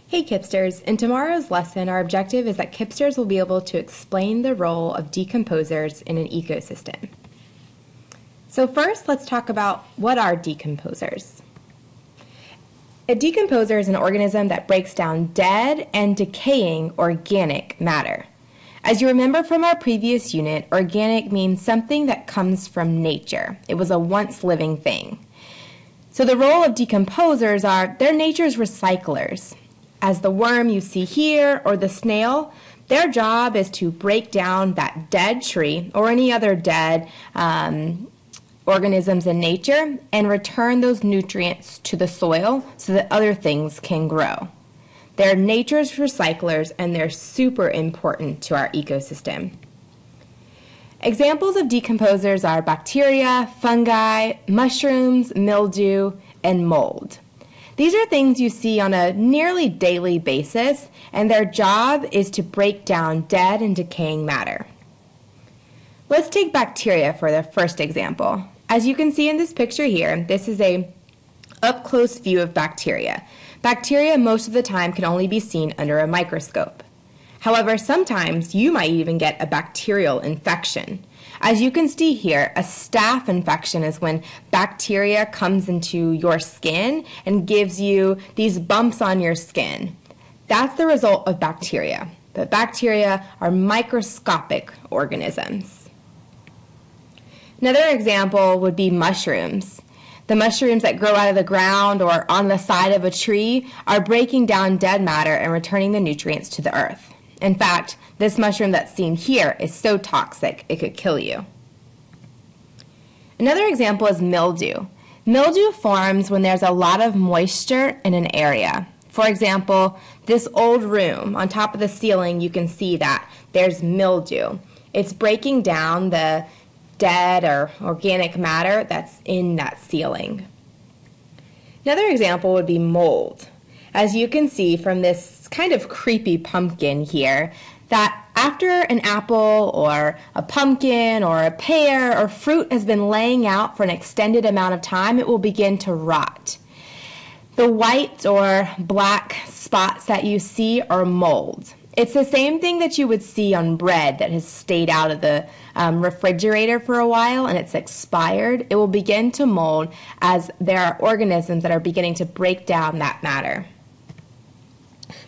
Hey Kipsters! In tomorrow's lesson, our objective is that Kipsters will be able to explain the role of decomposers in an ecosystem. So first, let's talk about what are decomposers. A decomposer is an organism that breaks down dead and decaying organic matter. As you remember from our previous unit, organic means something that comes from nature. It was a once living thing. So the role of decomposers are, they're nature's recyclers. As the worm you see here or the snail, their job is to break down that dead tree or any other dead organisms in nature and return those nutrients to the soil so that other things can grow. They're nature's recyclers and they're super important to our ecosystem. Examples of decomposers are bacteria, fungi, mushrooms, mildew, and mold. These are things you see on a nearly daily basis, and their job is to break down dead and decaying matter. Let's take bacteria for the first example. As you can see in this picture here, this is a up-close view of bacteria. Bacteria most of the time can only be seen under a microscope. However, sometimes you might even get a bacterial infection. As you can see here, a staph infection is when bacteria comes into your skin and gives you these bumps on your skin. That's the result of bacteria. But bacteria are microscopic organisms. Another example would be mushrooms. The mushrooms that grow out of the ground or on the side of a tree are breaking down dead matter and returning the nutrients to the earth. In fact, this mushroom that's seen here is so toxic it could kill you. Another example is mildew. Mildew forms when there's a lot of moisture in an area. For example, this old room, on top of the ceiling, you can see that there's mildew. It's breaking down the dead or organic matter that's in that ceiling. Another example would be mold. As you can see from this kind of creepy pumpkin here, that after an apple or a pumpkin or a pear or fruit has been laying out for an extended amount of time, it will begin to rot. The white or black spots that you see are mold. It's the same thing that you would see on bread that has stayed out of the refrigerator for a while and it's expired. It will begin to mold as there are organisms that are beginning to break down that matter.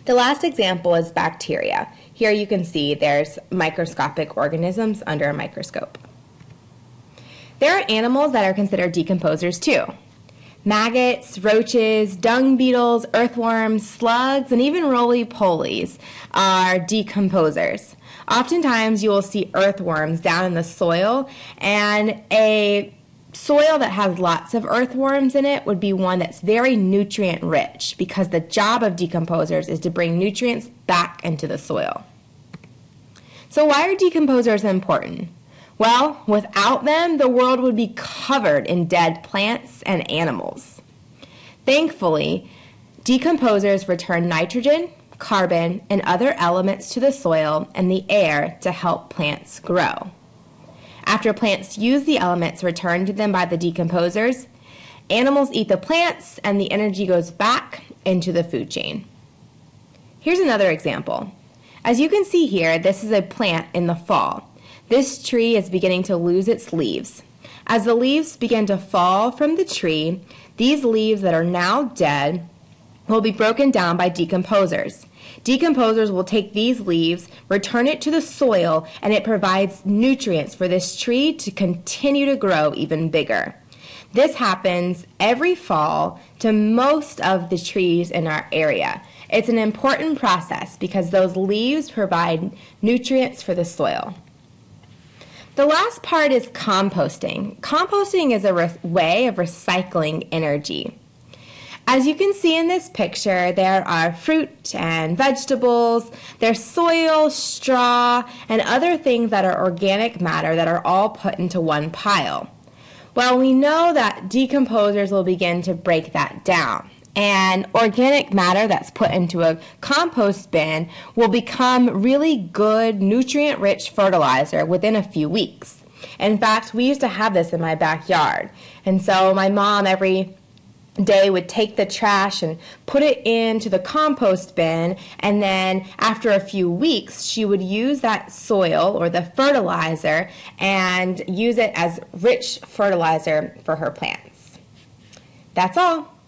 The last example is bacteria. Here you can see there's microscopic organisms under a microscope. There are animals that are considered decomposers too. Maggots, roaches, dung beetles, earthworms, slugs, and even roly-polies are decomposers. Oftentimes you will see earthworms down in the soil, and a soil that has lots of earthworms in it would be one that's very nutrient rich because the job of decomposers is to bring nutrients back into the soil. So why are decomposers important? Well, without them, the world would be covered in dead plants and animals. Thankfully, decomposers return nitrogen, carbon, and other elements to the soil and the air to help plants grow. After plants use the elements returned to them by the decomposers, animals eat the plants and the energy goes back into the food chain. Here's another example. As you can see here, this is a plant in the fall. This tree is beginning to lose its leaves. As the leaves begin to fall from the tree, these leaves that are now dead will be broken down by decomposers. Decomposers will take these leaves, return it to the soil, and it provides nutrients for this tree to continue to grow even bigger. This happens every fall to most of the trees in our area. It's an important process because those leaves provide nutrients for the soil. The last part is composting. Composting is a way of recycling energy. As you can see in this picture, there are fruit and vegetables, there's soil, straw, and other things that are organic matter that are all put into one pile. Well, we know that decomposers will begin to break that down, and organic matter that's put into a compost bin will become really good, nutrient-rich fertilizer within a few weeks. In fact, we used to have this in my backyard, and so my mom every Day would take the trash and put it into the compost bin, and then after a few weeks she would use that soil or the fertilizer and use it as rich fertilizer for her plants. That's all.